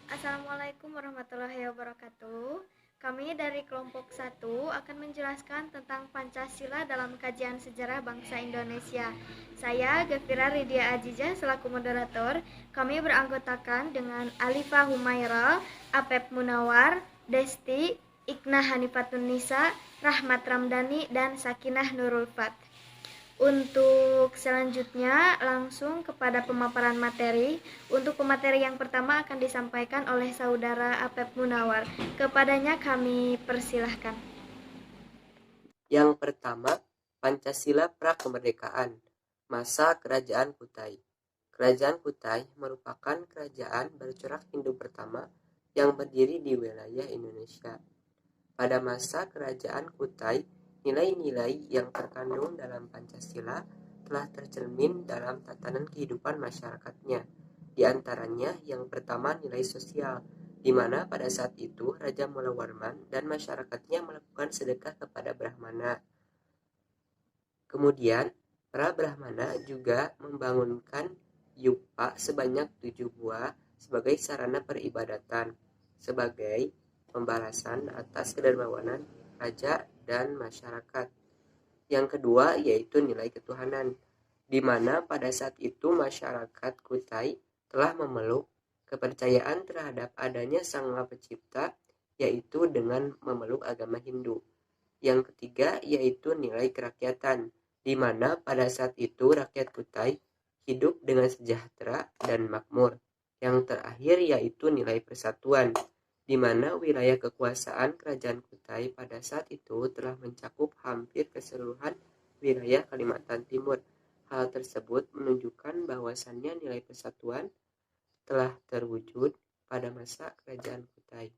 Assalamualaikum warahmatullahi wabarakatuh. Kami dari kelompok 1 akan menjelaskan tentang Pancasila dalam kajian sejarah bangsa Indonesia. Saya Gafira Ridya Ajijah selaku moderator. Kami beranggotakan dengan Alifa Humaira, Apep Munawar, Desti, Ikna Hanifatun Nisa, Rahmat Ramdhani, dan Sakinah Nurul Fat. Untuk selanjutnya langsung kepada pemaparan materi. Untuk pemateri yang pertama akan disampaikan oleh saudara Apep Munawar. Kepadanya kami persilahkan. Yang pertama, Pancasila Prakemerdekaan, masa Kerajaan Kutai. Kerajaan Kutai merupakan kerajaan bercorak Hindu pertama yang berdiri di wilayah Indonesia. Pada masa Kerajaan Kutai, nilai-nilai yang terkandung dalam Pancasila telah tercermin dalam tatanan kehidupan masyarakatnya. Di antaranya yang pertama nilai sosial, di mana pada saat itu Raja Mulawarman dan masyarakatnya melakukan sedekah kepada Brahmana. Kemudian, para Brahmana juga membangunkan yupa sebanyak 7 buah sebagai sarana peribadatan, sebagai pembalasan atas kedermawanan raja dan masyarakat. Yang kedua yaitu nilai ketuhanan, di mana pada saat itu masyarakat Kutai telah memeluk kepercayaan terhadap adanya Sang Maha Pencipta, yaitu dengan memeluk agama Hindu. Yang ketiga yaitu nilai kerakyatan, di mana pada saat itu rakyat Kutai hidup dengan sejahtera dan makmur. Yang terakhir yaitu nilai persatuan, di mana wilayah kekuasaan Kerajaan Kutai pada saat itu telah mencakup hampir keseluruhan wilayah Kalimantan Timur. Hal tersebut menunjukkan bahwasannya nilai persatuan telah terwujud pada masa Kerajaan Kutai.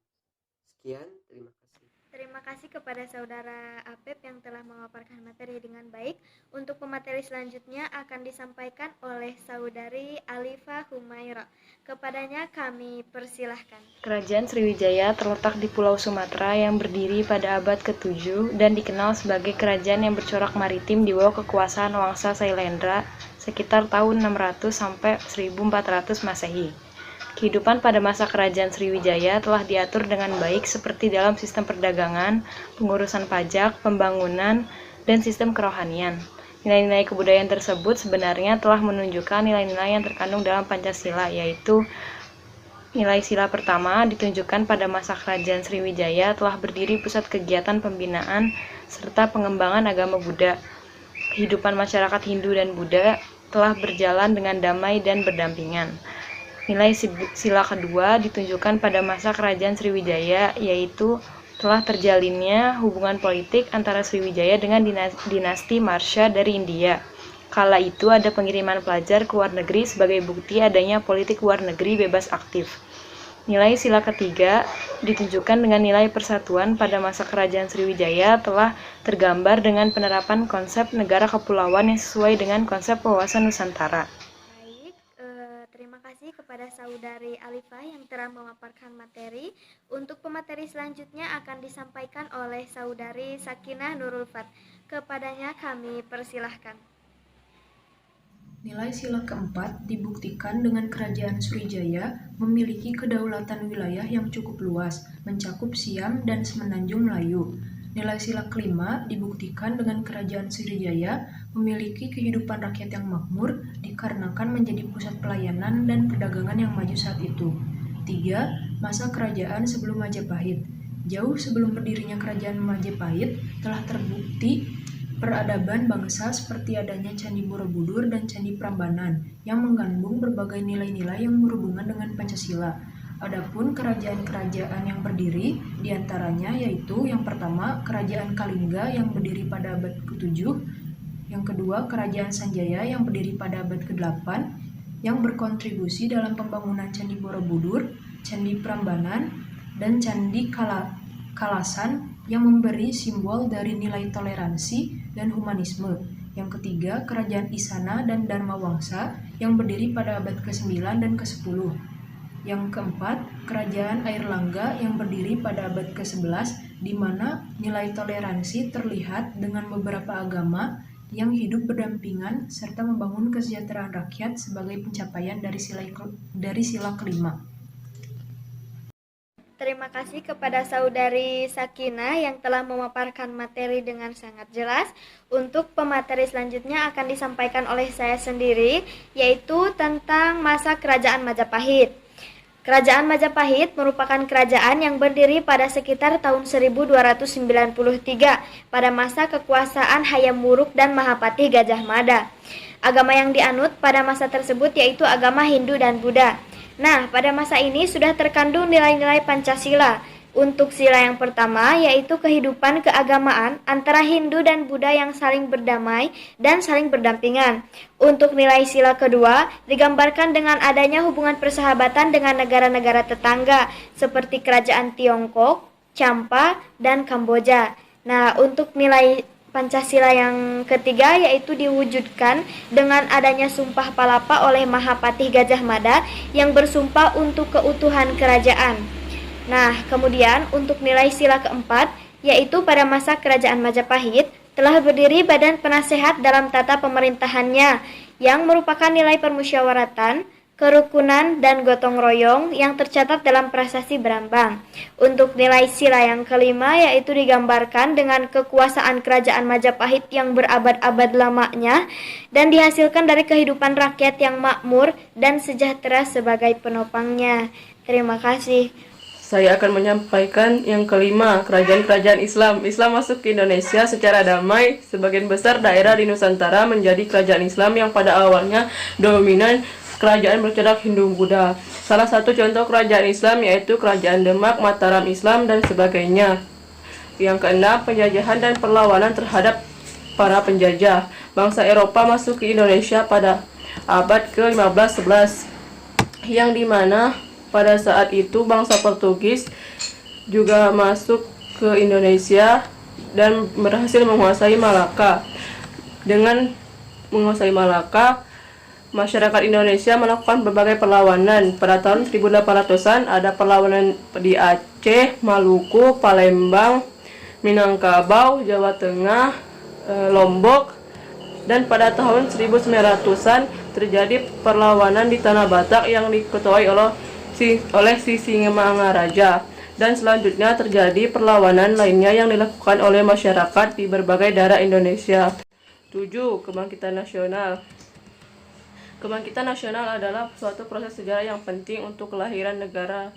Sekian, terima kasih. Terima kasih kepada saudara Apep yang telah memaparkan materi dengan baik. Untuk pemateri selanjutnya akan disampaikan oleh saudari Alifa Humaira. Kepadanya kami persilahkan. Kerajaan Sriwijaya terletak di Pulau Sumatera yang berdiri pada abad ke-7 dan dikenal sebagai kerajaan yang bercorak maritim di bawah kekuasaan Wangsa Sailendra sekitar tahun 600 sampai 1400 Masehi. Kehidupan pada masa Kerajaan Sriwijaya telah diatur dengan baik seperti dalam sistem perdagangan, pengurusan pajak, pembangunan, dan sistem kerohanian. Nilai-nilai kebudayaan tersebut sebenarnya telah menunjukkan nilai-nilai yang terkandung dalam Pancasila, yaitu nilai sila pertama ditunjukkan pada masa Kerajaan Sriwijaya telah berdiri pusat kegiatan pembinaan serta pengembangan agama Buddha. Kehidupan masyarakat Hindu dan Buddha telah berjalan dengan damai dan berdampingan. Nilai sila kedua ditunjukkan pada masa Kerajaan Sriwijaya, yaitu telah terjalinnya hubungan politik antara Sriwijaya dengan dinasti Marsha dari India. Kala itu ada pengiriman pelajar ke luar negeri sebagai bukti adanya politik luar negeri bebas aktif. Nilai sila ketiga ditunjukkan dengan nilai persatuan pada masa Kerajaan Sriwijaya telah tergambar dengan penerapan konsep negara kepulauan yang sesuai dengan konsep wawasan Nusantara. Terima kasih kepada saudari Alifa yang telah memaparkan materi. Untuk pemateri selanjutnya akan disampaikan oleh saudari Sakinah Nurul Fat. Kepadanya kami persilahkan. Nilai sila keempat dibuktikan dengan Kerajaan Sriwijaya memiliki kedaulatan wilayah yang cukup luas, mencakup Siam dan Semenanjung Melayu. Nilai sila kelima dibuktikan dengan Kerajaan Sriwijaya memiliki kehidupan rakyat yang makmur dikarenakan menjadi pusat pelayanan dan perdagangan yang maju saat itu. 3. Masa kerajaan sebelum Majapahit. Jauh sebelum berdirinya Kerajaan Majapahit telah terbukti peradaban bangsa seperti adanya Candi Borobudur dan Candi Prambanan yang mengandung berbagai nilai-nilai yang berhubungan dengan Pancasila. Adapun kerajaan-kerajaan yang berdiri diantaranya yaitu yang pertama Kerajaan Kalingga yang berdiri pada abad ke-7, yang kedua Kerajaan Sanjaya yang berdiri pada abad ke-8 yang berkontribusi dalam pembangunan Candi Borobudur, Candi Prambanan, dan Candi Kalasan yang memberi simbol dari nilai toleransi dan humanisme. Yang ketiga, Kerajaan Isana dan Dharma Wangsa yang berdiri pada abad ke-9 dan ke-10. Yang keempat, Kerajaan Airlangga yang berdiri pada abad ke-11, di mana nilai toleransi terlihat dengan beberapa agama yang hidup berdampingan serta membangun kesejahteraan rakyat sebagai pencapaian dari sila kelima. Terima kasih kepada Saudari Sakina yang telah memaparkan materi dengan sangat jelas. Untuk pemateri selanjutnya akan disampaikan oleh saya sendiri, yaitu tentang masa Kerajaan Majapahit. Kerajaan Majapahit merupakan kerajaan yang berdiri pada sekitar tahun 1293 pada masa kekuasaan Hayam Wuruk dan Mahapati Gajah Mada. Agama yang dianut pada masa tersebut yaitu agama Hindu dan Buddha. Nah, pada masa ini sudah terkandung nilai-nilai Pancasila. Untuk sila yang pertama yaitu kehidupan keagamaan antara Hindu dan Buddha yang saling berdamai dan saling berdampingan. Untuk nilai sila kedua digambarkan dengan adanya hubungan persahabatan dengan negara-negara tetangga seperti kerajaan Tiongkok, Champa, dan Kamboja. Nah, untuk nilai Pancasila yang ketiga yaitu diwujudkan dengan adanya Sumpah Palapa oleh Mahapati Gajah Mada yang bersumpah untuk keutuhan kerajaan. Nah, kemudian untuk nilai sila keempat yaitu pada masa Kerajaan Majapahit telah berdiri Badan Penasehat dalam tata pemerintahannya yang merupakan nilai permusyawaratan, kerukunan, dan gotong royong yang tercatat dalam Prasasti Brambang. Untuk nilai sila yang kelima yaitu digambarkan dengan kekuasaan Kerajaan Majapahit yang berabad-abad lamanya dan dihasilkan dari kehidupan rakyat yang makmur dan sejahtera sebagai penopangnya. Terima kasih. Saya akan menyampaikan yang kelima, kerajaan-kerajaan Islam. Islam masuk ke Indonesia secara damai. Sebagian besar daerah di Nusantara menjadi kerajaan Islam yang pada awalnya dominan kerajaan bercorak Hindu-Buddha. Salah satu contoh kerajaan Islam yaitu Kerajaan Demak, Mataram Islam, dan sebagainya. Yang keenam, penjajahan dan perlawanan terhadap para penjajah. Bangsa Eropa masuk ke Indonesia pada abad ke-15-11, yang dimana pada saat itu bangsa Portugis juga masuk ke Indonesia dan berhasil menguasai Malaka. Dengan menguasai Malaka, masyarakat Indonesia melakukan berbagai perlawanan. Pada tahun 1800-an ada perlawanan di Aceh, Maluku, Palembang, Minangkabau, Jawa Tengah, Lombok, dan pada tahun 1900-an terjadi perlawanan di Tanah Batak yang diketuai oleh Sisingamangaraja, dan selanjutnya terjadi perlawanan lainnya yang dilakukan oleh masyarakat di berbagai daerah Indonesia. 7. Kebangkitan nasional. Kebangkitan nasional adalah suatu proses sejarah yang penting untuk kelahiran negara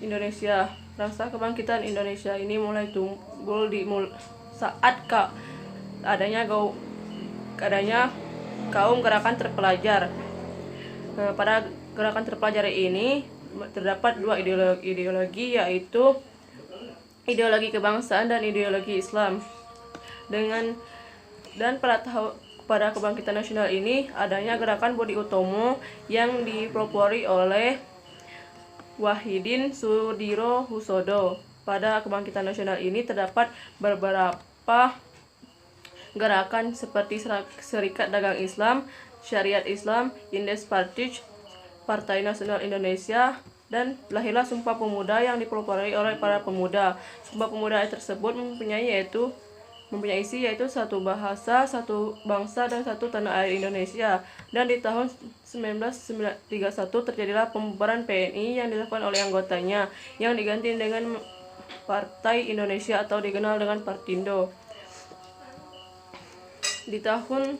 Indonesia. Rasa kebangkitan Indonesia ini mulai timbul saat adanya kaum gerakan terpelajar. Pada gerakan terpelajar ini terdapat dua ideologi yaitu ideologi kebangsaan dan ideologi Islam. Pada kebangkitan nasional ini adanya gerakan Budi Utomo yang dipelopori oleh Wahidin Sudirohusodo. Pada kebangkitan nasional ini terdapat beberapa gerakan seperti Serikat Dagang Islam, Syariat Islam, Indes Partij, Partai Nasional Indonesia, dan lahirlah Sumpah Pemuda yang dipelopori oleh para pemuda. Sumpah Pemuda tersebut mempunyai isi yaitu satu bahasa, satu bangsa, dan satu tanah air Indonesia. Dan di tahun 1931 terjadilah pembubaran PNI yang dilakukan oleh anggotanya yang diganti dengan Partai Indonesia atau dikenal dengan Partindo. Di tahun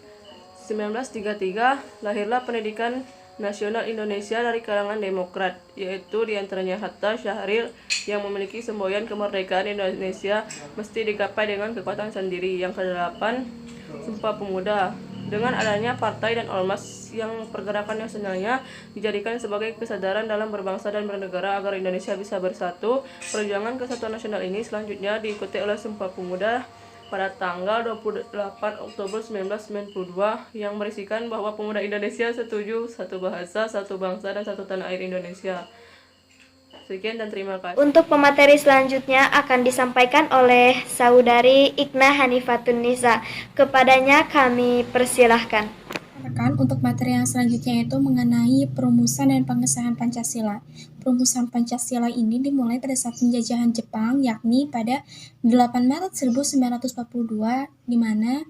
1933 lahirlah Pendidikan Nasional Indonesia dari kalangan Demokrat, yaitu diantaranya Hatta Syahril yang memiliki semboyan kemerdekaan Indonesia mesti digapai dengan kekuatan sendiri. Yang ke-8, Sumpah Pemuda. Dengan adanya partai dan ormas yang pergerakan nasionalnya dijadikan sebagai kesadaran dalam berbangsa dan bernegara agar Indonesia bisa bersatu. Perjuangan kesatuan nasional ini selanjutnya diikuti oleh Sumpah Pemuda pada tanggal 28 Oktober 1992 yang berisikan bahwa pemuda Indonesia setuju satu bahasa, satu bangsa, dan satu tanah air Indonesia. Sekian dan terima kasih. Untuk pemateri selanjutnya akan disampaikan oleh Saudari Ikna Hanifatun Nisa. Kepadanya kami persilahkan. Rekan, untuk materi yang selanjutnya itu mengenai perumusan dan pengesahan Pancasila. Perumusan Pancasila ini dimulai pada saat penjajahan Jepang, yakni pada 8 Maret 1942, di mana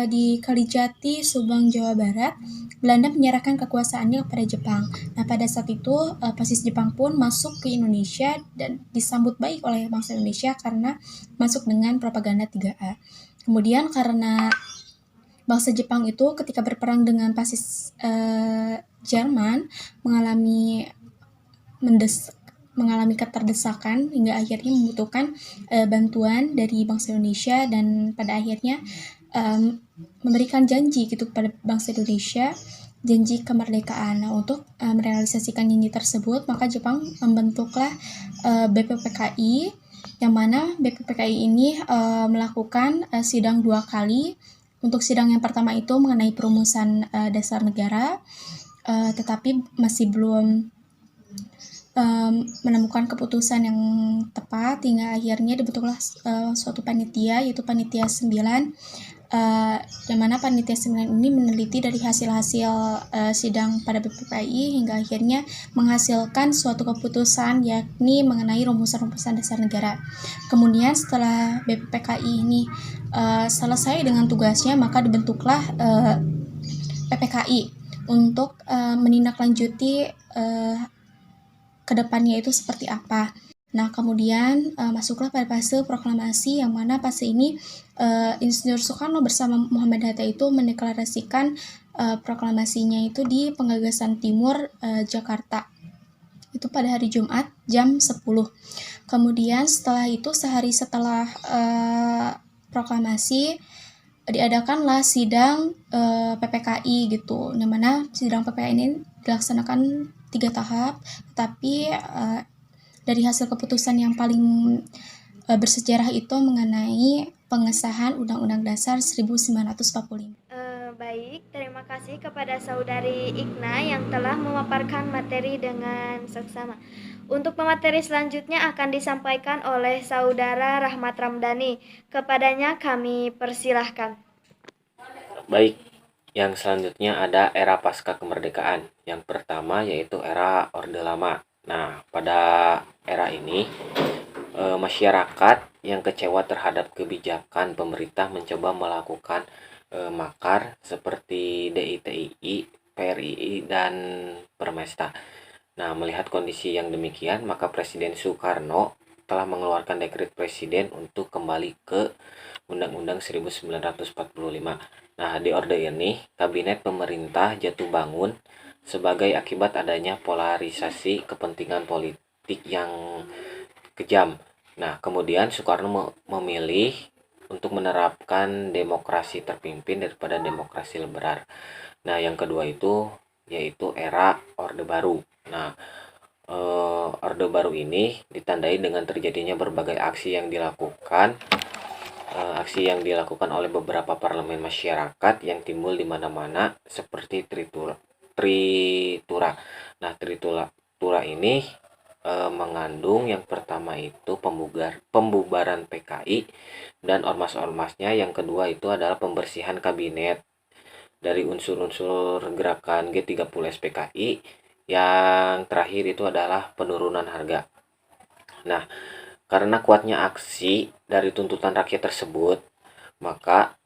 di Kalijati, Subang, Jawa Barat, Belanda menyerahkan kekuasaannya kepada Jepang. Nah, pada saat itu fasis Jepang pun masuk ke Indonesia dan disambut baik oleh bangsa Indonesia karena masuk dengan propaganda 3A. Kemudian karena bangsa Jepang itu ketika berperang dengan fasis Jerman mengalami keterdesakan hingga akhirnya membutuhkan bantuan dari bangsa Indonesia, dan pada akhirnya memberikan janji gitu kepada bangsa Indonesia, janji kemerdekaan. Nah, untuk merealisasikan janji tersebut, maka Jepang membentuklah BPPKI, yang mana BPPKI ini melakukan sidang 2 kali. Untuk sidang yang pertama itu mengenai perumusan dasar negara, tetapi masih belum menemukan keputusan yang tepat, hingga akhirnya dibentuklah suatu panitia, yaitu panitia 9, yang mana panitia 9 ini meneliti dari hasil-hasil sidang pada BPPKI hingga akhirnya menghasilkan suatu keputusan, yakni mengenai rumusan-rumusan dasar negara. Kemudian setelah BPPKI ini selesai dengan tugasnya, maka dibentuklah PPKI untuk menindaklanjuti kedepannya itu seperti apa. Nah, kemudian masuklah pada fase proklamasi, yang mana fase ini Insinyur Soekarno bersama Muhammad Hatta itu mendeklarasikan proklamasinya itu di Penggagasan Timur, Jakarta. Itu pada hari Jumat jam 10. Kemudian setelah itu, sehari setelah proklamasi, diadakanlah sidang PPKI gitu. Yang mana sidang PPKI ini dilaksanakan 3 tahap, tetapi dari hasil keputusan yang paling bersejarah itu mengenai pengesahan Undang-Undang Dasar 1945. Baik, terima kasih kepada Saudari Ikna yang telah memaparkan materi dengan seksama. Untuk pemateri selanjutnya akan disampaikan oleh Saudara Rahmat Ramdhani. Kepadanya kami persilahkan. Baik, yang selanjutnya ada era pasca kemerdekaan. Yang pertama yaitu era Orde Lama. Nah, pada era ini masyarakat yang kecewa terhadap kebijakan pemerintah mencoba melakukan makar seperti DITII, PRII, dan Permesta. Nah, melihat kondisi yang demikian, maka Presiden Soekarno telah mengeluarkan dekret presiden untuk kembali ke Undang-Undang 1945. Nah, di orde ini, kabinet pemerintah jatuh bangun sebagai akibat adanya polarisasi kepentingan politik yang kejam. Nah, kemudian Soekarno memilih untuk menerapkan demokrasi terpimpin daripada demokrasi liberal. Nah, yang kedua itu yaitu era Orde Baru. Nah, Orde Baru ini ditandai dengan terjadinya berbagai aksi yang dilakukan oleh beberapa parlemen masyarakat yang timbul di mana-mana seperti Tritura. Nah, Tritura ini mengandung yang pertama itu pembubaran PKI dan ormas-ormasnya. Yang kedua itu adalah pembersihan kabinet dari unsur-unsur gerakan G30 SPKI. Yang terakhir itu adalah penurunan harga. Nah, karena kuatnya aksi dari tuntutan rakyat tersebut, maka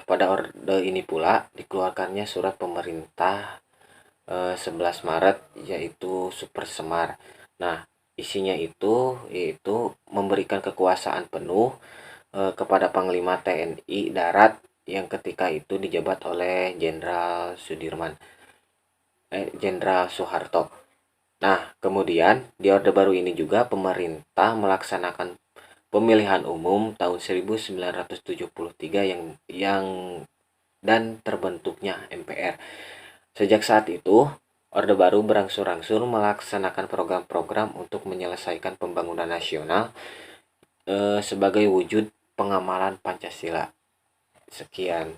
pada orde ini pula dikeluarkannya surat pemerintah 11 Maret yaitu Super Semar. Nah, isinya itu yaitu memberikan kekuasaan penuh kepada Panglima TNI Darat yang ketika itu dijabat oleh Jenderal Soeharto. Nah, kemudian di Orde Baru ini juga pemerintah melaksanakan pemilihan umum tahun 1973 dan terbentuknya MPR. Sejak saat itu, Orde Baru berangsur-angsur melaksanakan program-program untuk menyelesaikan pembangunan nasional sebagai wujud pengamalan Pancasila. Sekian.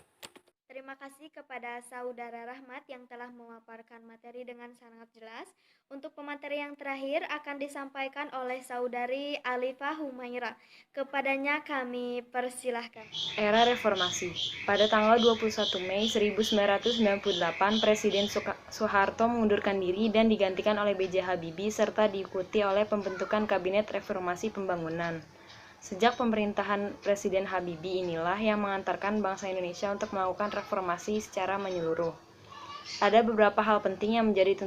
Terima kasih kepada Saudara Rahmat yang telah memaparkan materi dengan sangat jelas. Untuk pemateri yang terakhir akan disampaikan oleh Saudari Alifah Humaira. Kepadanya kami persilahkan. Era Reformasi. Pada tanggal 21 Mei 1998, Presiden Soeharto mengundurkan diri dan digantikan oleh B.J. Habibie serta diikuti oleh pembentukan Kabinet Reformasi Pembangunan. Sejak pemerintahan Presiden Habibie inilah yang mengantarkan bangsa Indonesia untuk melakukan reformasi secara menyeluruh. Ada beberapa hal penting yang menjadi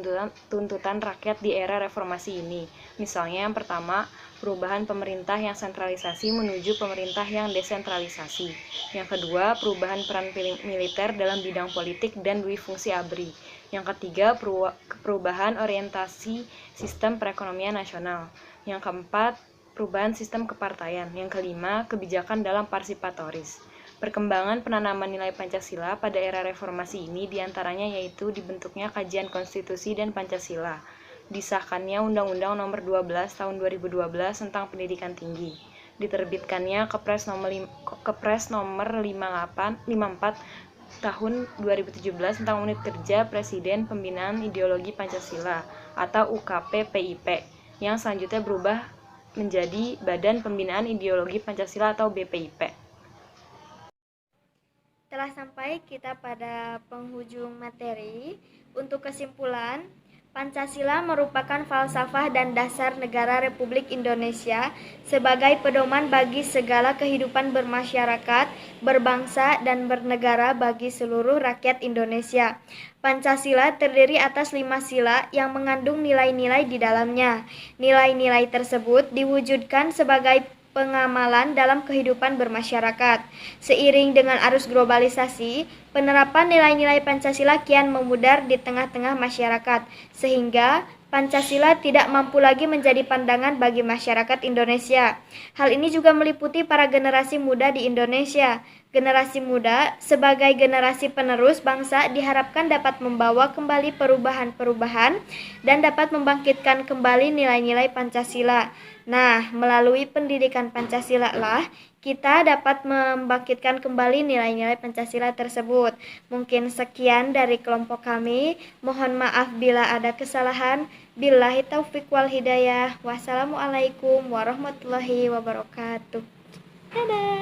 tuntutan rakyat di era reformasi ini. Misalnya yang pertama, perubahan pemerintah yang sentralisasi menuju pemerintah yang desentralisasi. Yang kedua, perubahan peran militer dalam bidang politik dan duifungsi ABRI. Yang ketiga, perubahan orientasi sistem perekonomian nasional. Yang keempat, perubahan sistem kepartaian. Yang kelima, kebijakan dalam parsipatoris. Perkembangan penanaman nilai Pancasila pada era reformasi ini diantaranya yaitu dibentuknya Kajian Konstitusi dan Pancasila, disahkannya Undang-Undang Nomor 12 Tahun 2012 tentang Pendidikan Tinggi, diterbitkannya Kepres Nomor 54 Tahun 2017 tentang Unit Kerja Presiden Pembinaan Ideologi Pancasila atau UKP PIP, yang selanjutnya berubah menjadi Badan Pembinaan Ideologi Pancasila atau BPIP. Telah sampai kita pada penghujung materi. Untuk kesimpulan, Pancasila merupakan falsafah dan dasar negara Republik Indonesia sebagai pedoman bagi segala kehidupan bermasyarakat, berbangsa, dan bernegara bagi seluruh rakyat Indonesia. Pancasila terdiri atas 5 sila yang mengandung nilai-nilai di dalamnya. Nilai-nilai tersebut diwujudkan sebagai pengamalan dalam kehidupan bermasyarakat. Seiring dengan arus globalisasi, penerapan nilai-nilai Pancasila kian memudar di tengah-tengah masyarakat, sehingga Pancasila tidak mampu lagi menjadi pandangan bagi masyarakat Indonesia. Hal ini juga meliputi para generasi muda di Indonesia. Generasi muda sebagai generasi penerus bangsa diharapkan dapat membawa kembali perubahan-perubahan dan dapat membangkitkan kembali nilai-nilai Pancasila. Nah, melalui pendidikan Pancasila lah kita dapat membangkitkan kembali nilai-nilai Pancasila tersebut. Mungkin sekian dari kelompok kami. Mohon maaf bila ada kesalahan. Billahi taufiq wal hidayah. Wassalamualaikum warahmatullahi wabarakatuh. Dadah.